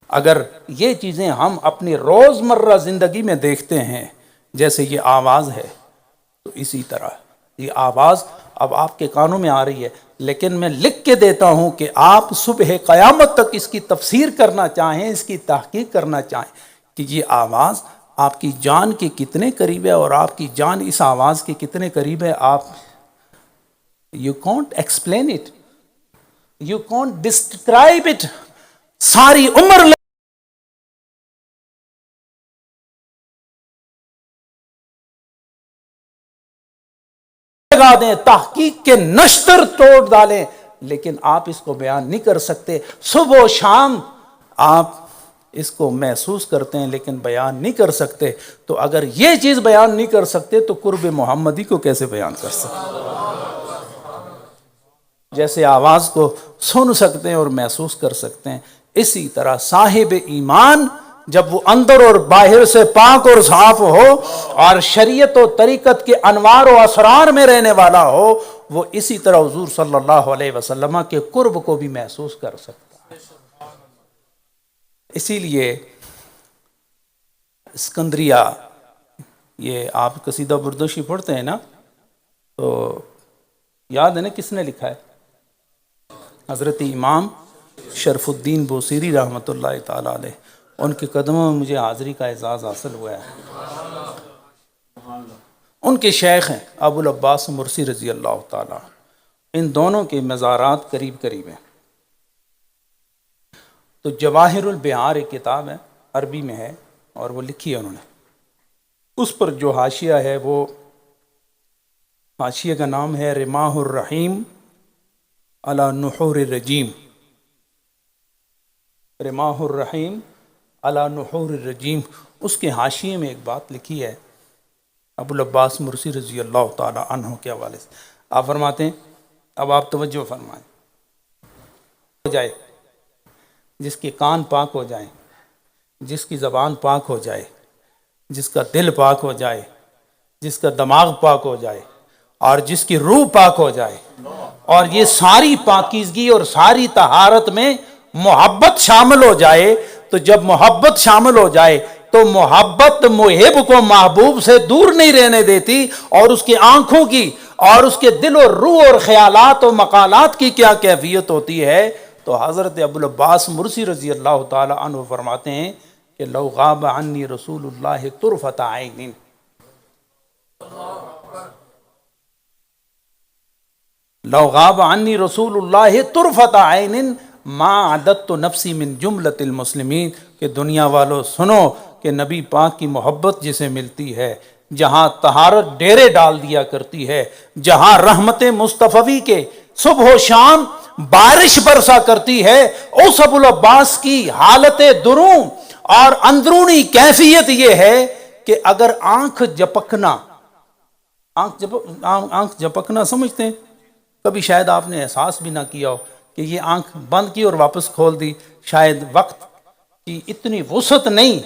اگر یہ چیزیں ہم اپنی روزمرہ زندگی میں دیکھتے ہیں، جیسے یہ آواز ہے، تو اسی طرح یہ آواز اب آپ کے کانوں میں آ رہی ہے، لیکن میں لکھ کے دیتا ہوں کہ آپ صبح قیامت تک اس کی تفسیر کرنا چاہیں، اس کی تحقیق کرنا چاہیں کہ یہ آواز آپ کی جان کے کتنے قریب ہے، اور آپ کی جان اس آواز کے کتنے قریب ہے. آپ you can't explain it, you can't describe it. ساری عمر لگا دیں، تحقیق کے نشتر توڑ ڈالیں، لیکن آپ اس کو بیان نہیں کر سکتے. صبح و شام آپ اس کو محسوس کرتے ہیں لیکن بیان نہیں کر سکتے. تو اگر یہ چیز بیان نہیں کر سکتے تو قرب محمدی کو کیسے بیان کر سکتے؟ جیسے آواز کو سن سکتے ہیں اور محسوس کر سکتے ہیں، اسی طرح صاحب ایمان جب وہ اندر اور باہر سے پاک اور صاف ہو اور شریعت و طریقت کے انوار و اسرار میں رہنے والا ہو، وہ اسی طرح حضور صلی اللہ علیہ وسلم کے قرب کو بھی محسوس کر سکتا ہے. اسی لیے اسکندریہ، یہ آپ قصیدہ بردوشی پڑھتے ہیں نا، تو یاد ہے نا کس نے لکھا ہے؟ حضرت امام شرف الدین بوصیری رحمۃ اللہ تعالی علیہ. ان کے قدموں میں مجھے حاضری کا اعزاز حاصل ہوا ہے. ان کے شیخ ہیں ابو العباس مرسی رضی اللہ تعالی. ان دونوں کے مزارات قریب قریب ہیں. تو جواہر البحار ایک کتاب ہے، عربی میں ہے اور وہ لکھی ہے انہوں نے. اس پر جو حاشیہ ہے، وہ حاشیہ کا نام ہے رماح الرحیم علی نحور الرجیم. رماح الرحیم علی نحور الرجیم. اس کے حاشیے میں ایک بات لکھی ہے ابو العباس مرسی رضی اللہ تعالی عنہ کے حوالے سے. آپ فرماتے ہیں، اب آپ توجہ فرمائیں، ہو جائے جس کے کان پاک ہو جائیں، جس کی زبان پاک ہو جائے، جس کا دل پاک ہو جائے، جس کا دماغ پاک ہو جائے، اور جس کی روح پاک ہو جائے، اور یہ ساری پاکیزگی اور ساری طہارت میں محبت شامل ہو جائے. تو جب محبت شامل ہو جائے تو محبت محب کو محبوب سے دور نہیں رہنے دیتی، اور اس کی آنکھوں کی اور اس کے دل و روح اور خیالات و مقالات کی کیا کیفیت ہوتی ہے. تو حضرت ابو العباس مرسی رضی اللہ تعالی عنہ فرماتے ہیں کہ لو غاب عنی رسول اللہ طرفۃ عین، لو غاب عنی رسول اللہ طرفۃ عین ما عددت نفسی من جملۃ المسلمین. کہ دنیا والو سنو کہ نبی پاک کی محبت جسے ملتی ہے، جہاں طہارت ڈیرے ڈال دیا کرتی ہے، جہاں رحمت مصطفی کے صبح و شام بارش برسا کرتی ہے، اس ابو العباس کی حالت دروں اور اندرونی کیفیت یہ ہے کہ اگر آنکھ جھپکنا سمجھتے ہیں، کبھی شاید آپ نے احساس بھی نہ کیا ہو کہ یہ آنکھ بند کی اور واپس کھول دی. شاید وقت کی اتنی وسعت نہیں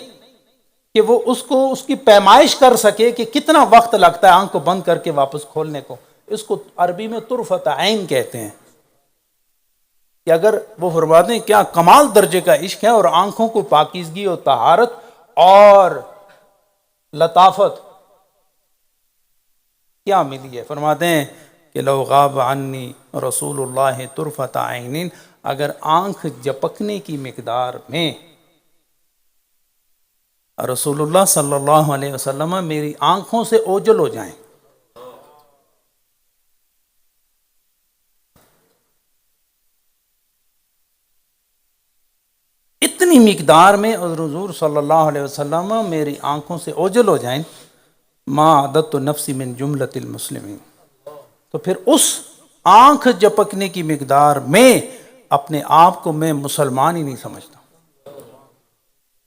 کہ وہ اس کی پیمائش کر سکے کہ کتنا وقت لگتا ہے آنکھ کو بند کر کے واپس کھولنے کو. اس کو عربی میں طرفۃ عین کہتے ہیں. کہ اگر وہ فرماتے ہیں کیا کمال درجے کا عشق ہے، اور آنکھوں کو پاکیزگی اور طہارت اور لطافت کیا ملی ہے. فرماتے ہیں کہ لو غاب عنی رسول اللہ طرفۃ عین، اگر آنکھ جھپکنے کی مقدار میں رسول اللہ صلی اللہ علیہ وسلم میری آنکھوں سے اوجل ہو جائیں، اتنی مقدار میں حضور صلی اللہ علیہ وسلم میری آنکھوں سے اوجل ہو جائیں، ما عددت نفسی من جملۃ المسلمین، تو پھر اس آنکھ جھپکنے کی مقدار میں اپنے آپ کو میں مسلمان ہی نہیں سمجھتا.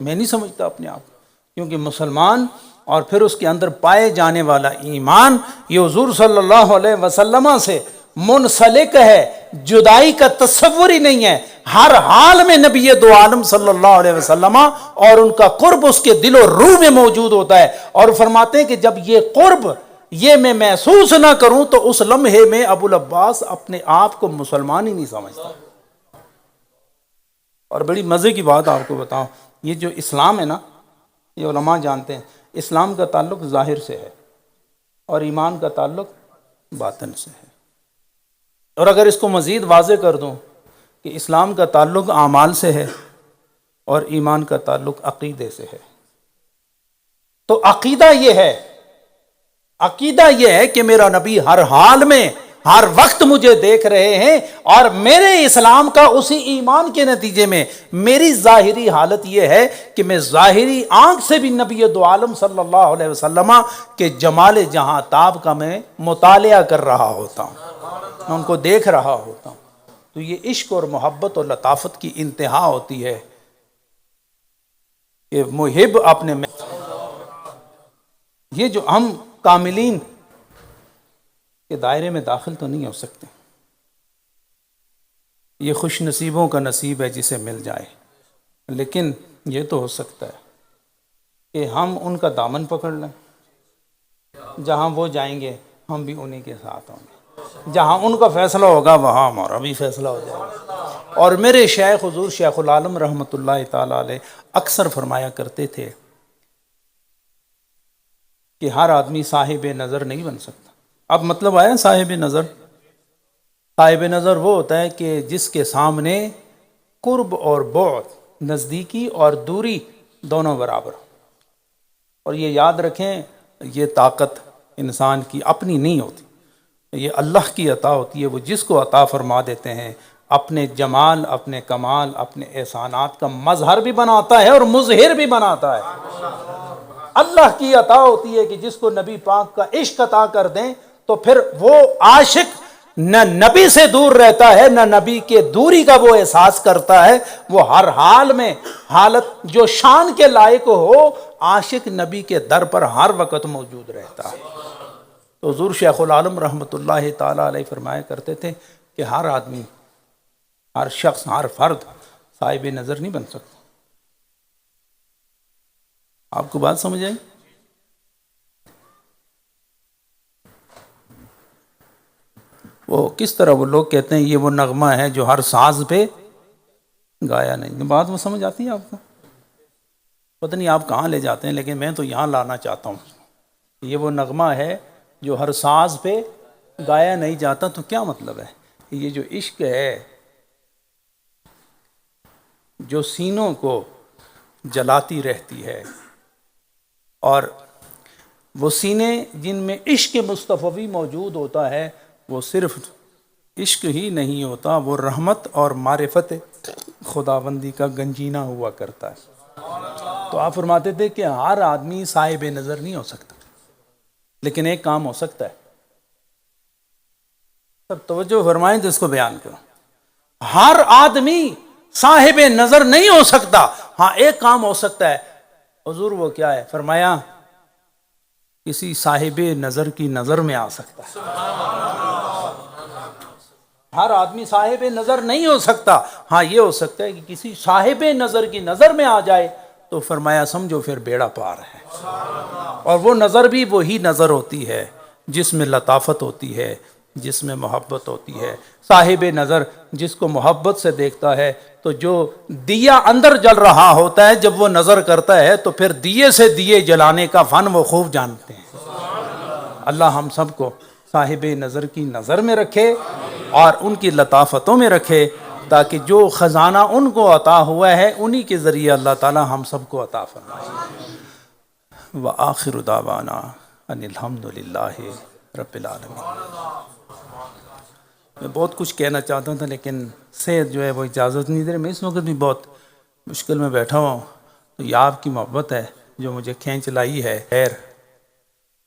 میں نہیں سمجھتا اپنے آپ کو، کیونکہ مسلمان اور پھر اس کے اندر پائے جانے والا ایمان یہ حضور صلی اللہ علیہ وسلم سے منسلک ہے، جدائی کا تصور ہی نہیں ہے. ہر حال میں نبی دو عالم صلی اللہ علیہ وسلم اور ان کا قرب اس کے دل و روح میں موجود ہوتا ہے. اور فرماتے ہیں کہ جب یہ قرب یہ میں محسوس نہ کروں تو اس لمحے میں ابو العباس اپنے آپ کو مسلمان ہی نہیں سمجھتا. اور بڑی مزے کی بات آپ کو بتاؤں، یہ جو اسلام ہے نا، یہ علماء جانتے ہیں اسلام کا تعلق ظاہر سے ہے اور ایمان کا تعلق باطن سے ہے۔ اور اگر اس کو مزید واضح کر دوں کہ اسلام کا تعلق اعمال سے ہے اور ایمان کا تعلق عقیدے سے ہے، تو عقیدہ یہ ہے کہ میرا نبی ہر حال میں ہر وقت مجھے دیکھ رہے ہیں، اور میرے اسلام کا اسی ایمان کے نتیجے میں میری ظاہری حالت یہ ہے کہ میں ظاہری آنکھ سے بھی نبی دو عالم صلی اللہ علیہ وسلم کے جمال جہاں تاب کا میں مطالعہ کر رہا ہوتا ہوں، میں ان کو دیکھ رہا ہوتا ہوں۔ تو یہ عشق اور محبت اور لطافت کی انتہا ہوتی ہے کہ محب اپنے میں، یہ جو ہم کاملین کے دائرے میں داخل تو نہیں ہو سکتے، یہ خوش نصیبوں کا نصیب ہے جسے مل جائے، لیکن یہ تو ہو سکتا ہے کہ ہم ان کا دامن پکڑ لیں، جہاں وہ جائیں گے ہم بھی انہی کے ساتھ ہوں گے، جہاں ان کا فیصلہ ہوگا وہاں ہمارا بھی فیصلہ ہو جائے گا۔ اور میرے شیخ حضور شیخ العالم رحمۃ اللہ تعالی علیہ اکثر فرمایا کرتے تھے کہ ہر آدمی صاحب نظر نہیں بن سکتا۔ اب مطلب آیا صاحب نظر؟ صاحب نظر وہ ہوتا ہے کہ جس کے سامنے قرب اور بعد، نزدیکی اور دوری دونوں برابر ہو۔ اور یہ یاد رکھیں، یہ طاقت انسان کی اپنی نہیں ہوتی، یہ اللہ کی عطا ہوتی ہے۔ وہ جس کو عطا فرما دیتے ہیں اپنے جمال، اپنے کمال، اپنے احسانات کا مظہر بھی بناتا ہے اور مظہر بھی بناتا ہے۔ اللہ کی عطا ہوتی ہے کہ جس کو نبی پاک کا عشق عطا کر دیں تو پھر وہ عاشق نہ نبی سے دور رہتا ہے، نہ نبی کے دوری کا وہ احساس کرتا ہے، وہ ہر حال میں حالت جو شان کے لائق ہو، عاشق نبی کے در پر ہر وقت موجود رہتا ہے۔ تو حضور شیخ العالم رحمۃ اللہ تعالی علیہ فرمایا کرتے تھے کہ ہر آدمی، ہر شخص، ہر فرد صاحب نظر نہیں بن سکتا۔ آپ کو بات سمجھ آئی؟ وہ کس طرح وہ لوگ کہتے ہیں یہ وہ نغمہ ہے جو ہر ساز پہ گایا نہیں۔ بات وہ سمجھ آتی ہے آپ کو؟ پتہ نہیں آپ کہاں لے جاتے ہیں، لیکن میں تو یہاں لانا چاہتا ہوں۔ یہ وہ نغمہ ہے جو ہر ساز پہ گایا نہیں جاتا، تو کیا مطلب ہے؟ یہ جو عشق ہے جو سینوں کو جلاتی رہتی ہے، اور وہ سینے جن میں عشق مصطفی موجود ہوتا ہے، وہ صرف عشق ہی نہیں ہوتا، وہ رحمت اور معرفت خداوندی کا گنجینہ ہوا کرتا ہے۔ تو آپ فرماتے تھے کہ ہر آدمی صاحب نظر نہیں ہو سکتا، لیکن ایک کام ہو سکتا ہے۔ سب توجہ فرمائیں تو اس کو بیان کرو۔ ہر آدمی صاحب نظر نہیں ہو سکتا، ہاں ایک کام ہو سکتا ہے۔ حضور وہ کیا ہے؟ فرمایا کسی صاحب نظر کی نظر میں آ سکتا ہے۔ ہر آدمی صاحب نظر نہیں ہو سکتا، ہاں یہ ہو سکتا ہے کہ کسی صاحب نظر کی نظر میں آ جائے، تو فرمایا سمجھو پھر بیڑا پار ہے۔ اور وہ نظر بھی وہی نظر ہوتی ہے جس میں لطافت ہوتی ہے، جس میں محبت ہوتی ہے۔ صاحب نظر جس کو محبت سے دیکھتا ہے تو جو دیا اندر جل رہا ہوتا ہے جب وہ نظر کرتا ہے تو پھر دیے سے دیے جلانے کا فن وہ خوب جانتے ہیں۔ اللہ ہم سب کو صاحب نظر کی نظر میں رکھے اور ان کی لطافتوں میں رکھے، تاکہ جو خزانہ ان کو عطا ہوا ہے انہی کے ذریعے اللہ تعالی ہم سب کو عطا فرمائے۔ وآخر دعوانا ان الحمد للہ رب العالمین۔ میں بہت کچھ کہنا چاہتا تھا لیکن صحت جو ہے وہ اجازت نہیں دے رہی۔ میں اس وقت بھی بہت مشکل میں بیٹھا ہوا ہوں، تو یہ آپ کی محبت ہے جو مجھے کھینچ لائی ہے۔ خیر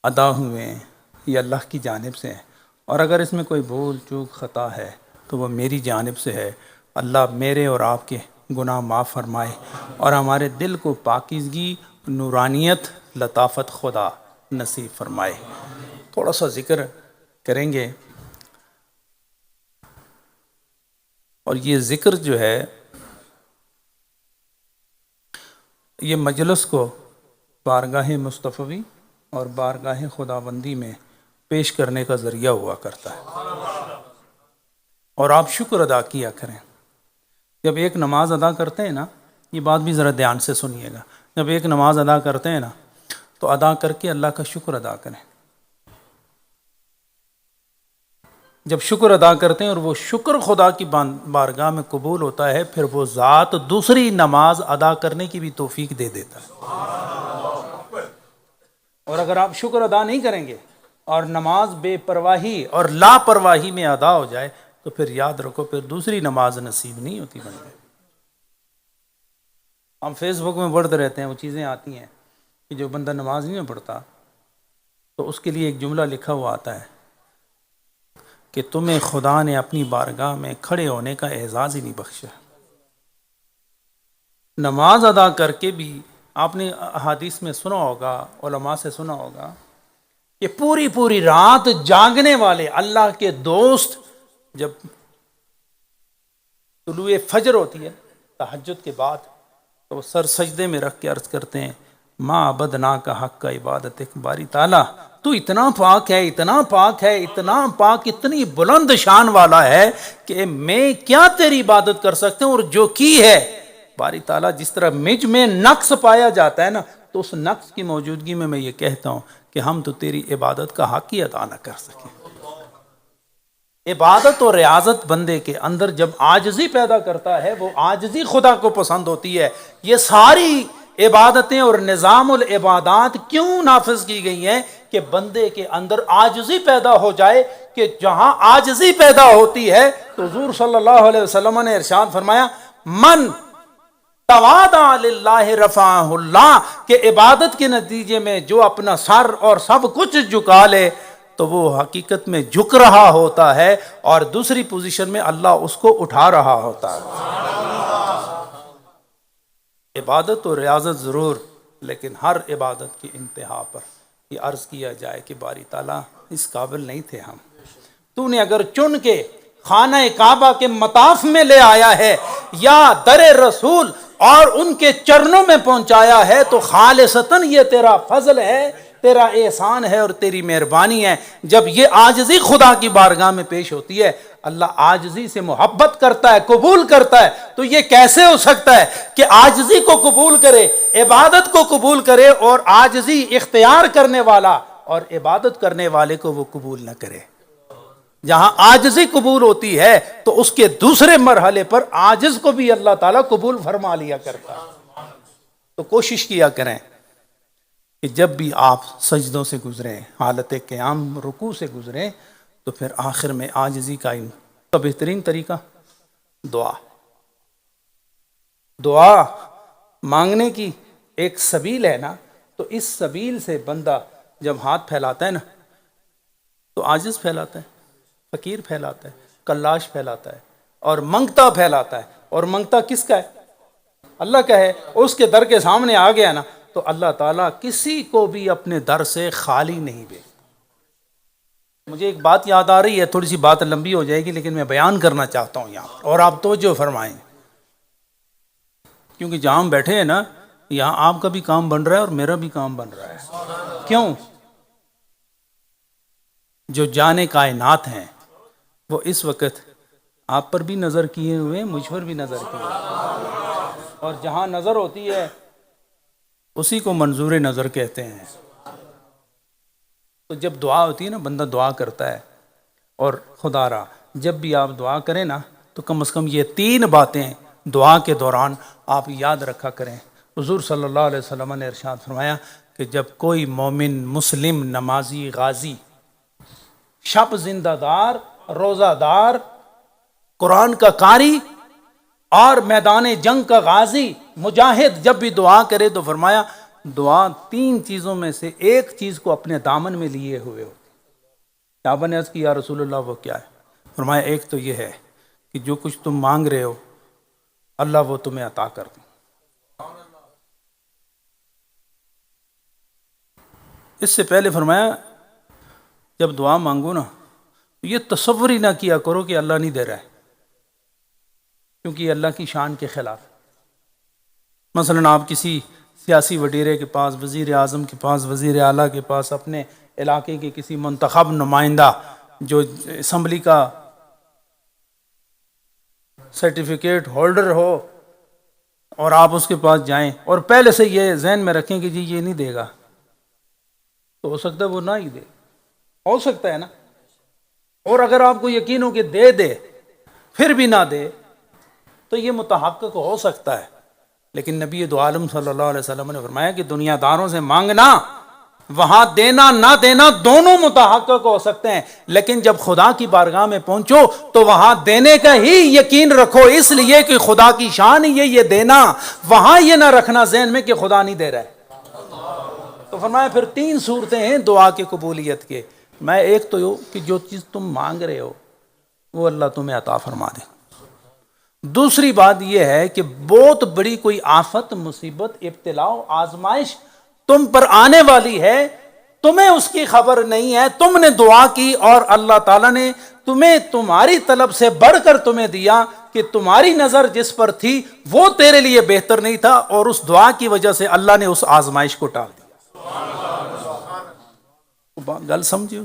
ادا ہوئے ہیں یہ اللہ کی جانب سے ہیں، اور اگر اس میں کوئی بھول چوک خطا ہے تو وہ میری جانب سے ہے۔ اللہ میرے اور آپ کے گناہ معاف فرمائے اور ہمارے دل کو پاکیزگی، نورانیت، لطافت خدا نصیب فرمائے۔ تھوڑا سا ذکر کریں گے، اور یہ ذکر جو ہے یہ مجلس کو بارگاہ مصطفی اور بارگاہ خداوندی میں پیش کرنے کا ذریعہ ہوا کرتا ہے۔ اور آپ شکر ادا کیا کریں جب ایک نماز ادا کرتے ہیں نا، یہ بات بھی ذرا دھیان سے سنیے گا، جب ایک نماز ادا کرتے ہیں نا تو ادا کر کے اللہ کا شکر ادا کریں. جب شکر ادا کرتے ہیں اور وہ شکر خدا کی بارگاہ میں قبول ہوتا ہے، پھر وہ ذات دوسری نماز ادا کرنے کی بھی توفیق دے دیتا ہے. اور اگر آپ شکر ادا نہیں کریں گے اور نماز بے پرواہی اور لاپرواہی میں ادا ہو جائے تو پھر یاد رکھو پھر دوسری نماز نصیب نہیں ہوتی بندے. ہم فیس بک میں پڑھتے رہتے ہیں، وہ چیزیں آتی ہیں کہ جو بندہ نماز نہیں پڑھتا تو اس کے لیے ایک جملہ لکھا ہوا آتا ہے کہ تمہیں خدا نے اپنی بارگاہ میں کھڑے ہونے کا اعزاز ہی نہیں بخشا. نماز ادا کر کے بھی آپ نے احادیث میں سنا ہوگا، علماء سے سنا ہوگا کہ پوری پوری رات جاگنے والے اللہ کے دوست جب طلوع فجر ہوتی ہے تہجد کے بعد تو وہ سر سجدے میں رکھ کے عرض کرتے ہیں ما عبدنا کا حق کا عبادت باری تعالیٰ، تو اتنا پاک ہے، اتنا پاک ہے، اتنا پاک، اتنی بلند شان والا ہے کہ میں کیا تیری عبادت کر سکتے ہیں. اور جو کی ہے باری تعالیٰ، جس طرح مجھ میں نقص پایا جاتا ہے نا، تو اس نقص کی موجودگی میں یہ کہتا ہوں کہ ہم تو تیری عبادت کا حق ہی ادا نہ کر سکیں. عبادت اور ریاضت بندے کے اندر جب عاجزی پیدا کرتا ہے، وہ عاجزی خدا کو پسند ہوتی ہے. یہ ساری عبادتیں اور نظام العبادات کیوں نافذ کی گئی ہیں کہ بندے کے اندر عاجزی پیدا ہو جائے، کہ جہاں عاجزی پیدا ہوتی ہے تو حضور صلی اللہ علیہ وسلم نے ارشاد فرمایا من تواضع للہ رفعہ اللہ، کہ عبادت کے نتیجے میں جو اپنا سر اور سب کچھ جھکا لے تو وہ حقیقت میں جھک رہا ہوتا ہے اور دوسری پوزیشن میں اللہ اس کو اٹھا رہا ہوتا ہے. عبادت اور ریاضت ضرور، لیکن ہر عبادت کی انتہا پر یہ عرض کیا جائے کہ باری تعالیٰ اس قابل نہیں تھے ہم، تو نے اگر چن کے خانہ کعبہ کے مطاف میں لے آیا ہے یا در رسول اور ان کے چرنوں میں پہنچایا ہے تو خالصتاً یہ تیرا فضل ہے، تیرا احسان ہے اور تیری مہربانی ہے. جب یہ عاجزی خدا کی بارگاہ میں پیش ہوتی ہے، اللہ عاجزی سے محبت کرتا ہے، قبول کرتا ہے. تو یہ کیسے ہو سکتا ہے کہ عاجزی کو قبول کرے، عبادت کو قبول کرے، اور عاجزی اختیار کرنے والا اور عبادت کرنے والے کو وہ قبول نہ کرے؟ جہاں عاجزی قبول ہوتی ہے تو اس کے دوسرے مرحلے پر عاجز کو بھی اللہ تعالیٰ قبول فرما لیا کرتا ہے. تو کوشش کیا کریں کہ جب بھی آپ سجدوں سے گزریں، حالت قیام رکوع سے گزریں، تو پھر آخر میں عاجزی کا بہترین طریقہ دعا مانگنے کی ایک سبیل ہے نا. تو اس سبیل سے بندہ جب ہاتھ پھیلاتا ہے نا تو عاجز پھیلاتا ہے، فقیر پھیلاتا ہے، کلاش پھیلاتا ہے، اور منگتا پھیلاتا ہے. اور منگتا کس کا ہے؟ اللہ کا ہے. اس کے در کے سامنے آ گیا نا تو اللہ تعالیٰ کسی کو بھی اپنے در سے خالی نہیں بھیجتا. مجھے ایک بات یاد آ رہی ہے، تھوڑی سی بات لمبی ہو جائے گی لیکن میں بیان کرنا چاہتا ہوں یہاں، اور آپ توجہ فرمائیں، کیونکہ جہاں ہم بیٹھے ہیں نا یہاں آپ کا بھی کام بن رہا ہے اور میرا بھی کام بن رہا ہے. کیوں؟ جو جانے کائنات ہیں وہ اس وقت آپ پر بھی نظر کیے ہوئے، مجھ پر بھی نظر کیے ہوئے، اور جہاں نظر ہوتی ہے اسی کو منظور نظر کہتے ہیں. تو جب دعا ہوتی ہے نا، بندہ دعا کرتا ہے، اور خدا را جب بھی آپ دعا کریں نا تو کم از کم یہ 3 باتیں دعا کے دوران آپ یاد رکھا کریں. حضور صلی اللہ علیہ وسلم نے ارشاد فرمایا کہ جب کوئی مومن، مسلم، نمازی، غازی، شب زندہ دار، روزہ دار، قرآن کا قاری اور میدان جنگ کا غازی، مجاہد جب بھی دعا کرے تو فرمایا دعا 3 چیزوں میں سے ایک چیز کو اپنے دامن میں لیے ہوئے ہوتی. صحابہ نے عرض کی یا رسول اللہ وہ کیا ہے؟ فرمایا ایک تو یہ ہے کہ جو کچھ تم مانگ رہے ہو اللہ وہ تمہیں عطا کر دیں. اس سے پہلے فرمایا جب دعا مانگو نا یہ تصور ہی نہ کیا کرو کہ اللہ نہیں دے رہا ہے، کیونکہ یہ اللہ کی شان کے خلاف. مثلا آپ کسی سیاسی وڈیرے کے پاس، وزیر اعظم کے پاس، وزیر اعلیٰ کے پاس، اپنے علاقے کے کسی منتخب نمائندہ جو اسمبلی کا سرٹیفکیٹ ہولڈر ہو اور آپ اس کے پاس جائیں اور پہلے سے یہ ذہن میں رکھیں کہ جی یہ نہیں دے گا، تو ہو سکتا ہے وہ نہ ہی دے، ہو سکتا ہے نا. اور اگر آپ کو یقین ہو کہ دے دے پھر بھی نہ دے تو یہ متحقق ہو سکتا ہے. لیکن نبی دو عالم صلی اللہ علیہ وسلم نے فرمایا کہ دنیا داروں سے مانگنا، وہاں دینا نہ دینا دونوں متحقق ہو سکتے ہیں، لیکن جب خدا کی بارگاہ میں پہنچو تو وہاں دینے کا ہی یقین رکھو، اس لیے کہ خدا کی شان ہی یہ دینا، وہاں یہ نہ رکھنا ذہن میں کہ خدا نہیں دے رہا ہے. تو فرمایا پھر 3 صورتیں ہیں دعا کی قبولیت کے. میں ایک تو کہ جو چیز تم مانگ رہے ہو وہ اللہ تمہیں عطا فرما دے. دوسری بات یہ ہے کہ بہت بڑی کوئی آفت، مصیبت، ابتلا و آزمائش تم پر آنے والی ہے، تمہیں اس کی خبر نہیں ہے، تم نے دعا کی اور اللہ تعالیٰ نے تمہیں تمہاری طلب سے بڑھ کر تمہیں دیا کہ تمہاری نظر جس پر تھی وہ تیرے لیے بہتر نہیں تھا، اور اس دعا کی وجہ سے اللہ نے اس آزمائش کو ٹال دیا. گل سمجھے؟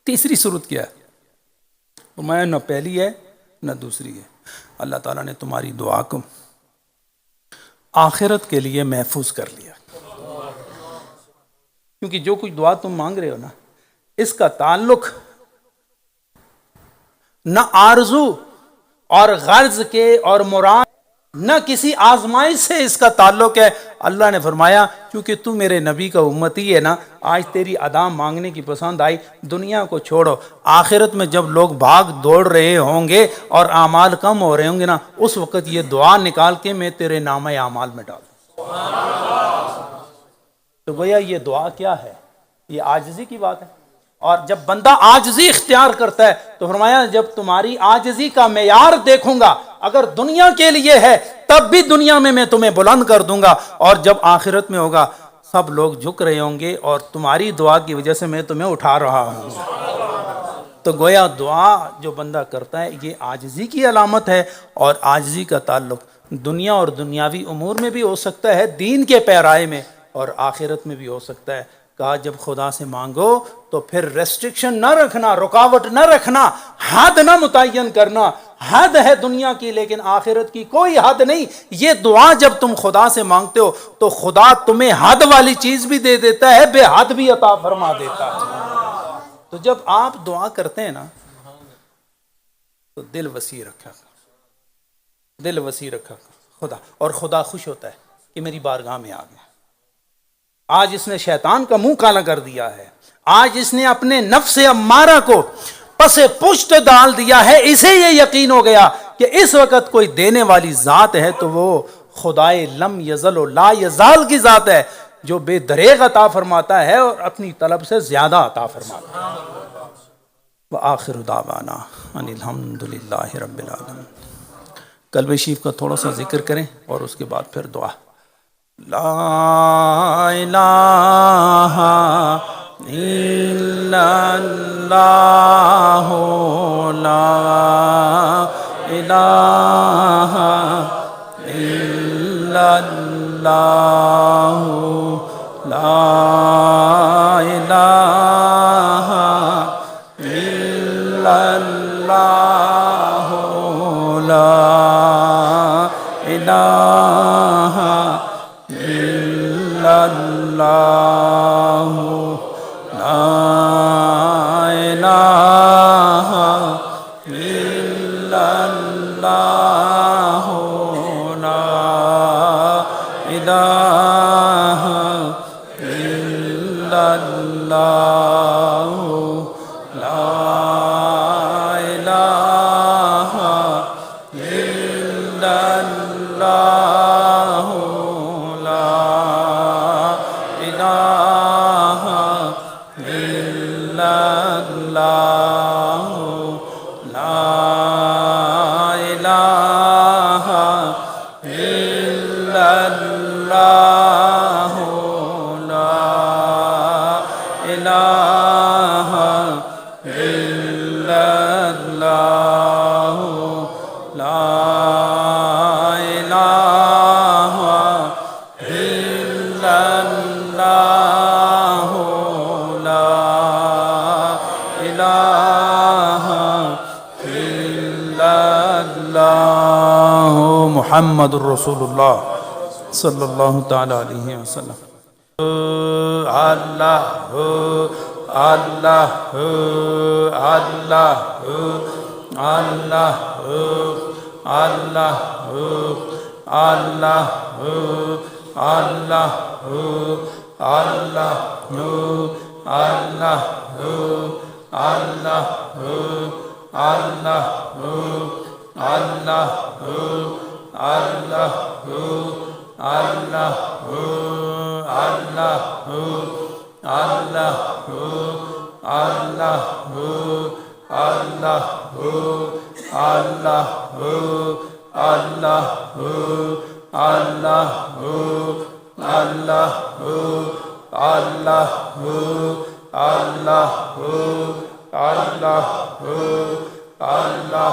تیسری صورت کیا ہے؟ میں نہ پہلی ہے نہ دوسری ہے. اللہ تعالیٰ نے تمہاری دعا کو آخرت کے لیے محفوظ کر لیا، کیونکہ جو کچھ دعا تم مانگ رہے ہو نا، اس کا تعلق نہ آرزو اور غرض کے اور مراد، نہ کسی آزمائش سے اس کا تعلق ہے. اللہ نے فرمایا کیونکہ تو میرے نبی کا امتی ہے نا، آج تیری ادا مانگنے کی پسند آئی، دنیا کو چھوڑو، آخرت میں جب لوگ بھاگ دوڑ رہے ہوں گے اور اعمال کم ہو رہے ہوں گے نا، اس وقت یہ دعا نکال کے میں تیرے نامہ اعمال میں ڈال دوں. تو گویا یہ دعا کیا ہے؟ یہ عاجزی کی بات ہے. اور جب بندہ عاجزی اختیار کرتا ہے تو فرمایا جب تمہاری عاجزی کا معیار دیکھوں گا، اگر دنیا کے لیے ہے تب بھی دنیا میں تمہیں بلند کر دوں گا، اور جب آخرت میں ہوگا سب لوگ جھک رہے ہوں گے اور تمہاری دعا کی وجہ سے میں تمہیں اٹھا رہا ہوں. تو گویا دعا جو بندہ کرتا ہے یہ عاجزی کی علامت ہے، اور عاجزی کا تعلق دنیا اور دنیاوی امور میں بھی ہو سکتا ہے، دین کے پیرائے میں، اور آخرت میں بھی ہو سکتا ہے. کہا جب خدا سے مانگو تو پھر ریسٹرکشن نہ رکھنا، رکاوٹ نہ رکھنا، حد نہ متعین کرنا. حد ہے دنیا کی لیکن آخرت کی کوئی حد نہیں. یہ دعا جب تم خدا سے مانگتے ہو تو خدا تمہیں حد والی چیز بھی دے دیتا ہے، بے حد بھی عطا فرما دیتا ہے. تو جب آپ دعا کرتے ہیں نا تو دل وسیع رکھا، دل وسیع رکھا خدا، اور خدا خوش ہوتا ہے کہ میری بارگاہ میں آ گیا. آج اس نے شیطان کا منہ کالا کر دیا ہے، آج اس نے اپنے نفس امارہ کو پس پشت ڈال دیا ہے. اسے یہ یقین ہو گیا کہ اس وقت کوئی دینے والی ذات ہے تو وہ خدائے لم یزل و لا یزال کی ذات ہے، جو بے دریغ عطا فرماتا ہے اور اپنی طلب سے زیادہ عطا فرماتا ہے. وآخر دعوانا ان الحمد للہ رب العالمین. قلب شریف کا تھوڑا سا ذکر کریں اور اس کے بعد پھر دعا. لا الہ الا اللہ، لا الہ الا اللہ، لا الہ الا اللہ، لا الہ اللہ، لا الہ الا اللہ، لا الہ الا اللہ، لا الہ الا اللہ، محمد الرسول اللہ صلی اللہ تعالی علیہ وسلم. اللہ اللہ اللہ اللہ اللہ اللہ اللہ اللہ اللہ اللہ اللہ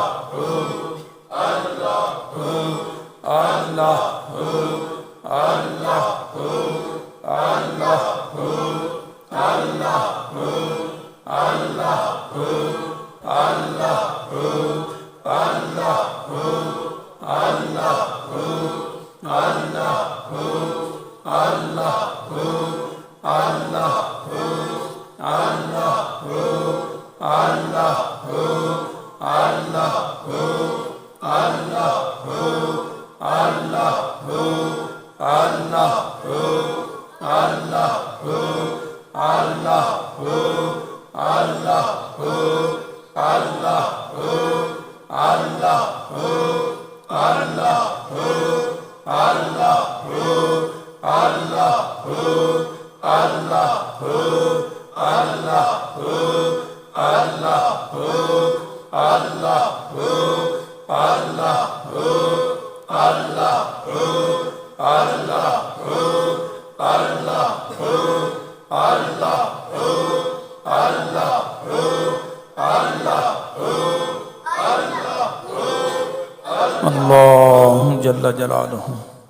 اللہ جل جلالہ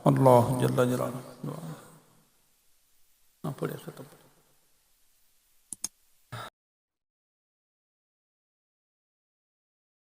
اللہ جل جلالہ. پڑھے ختم.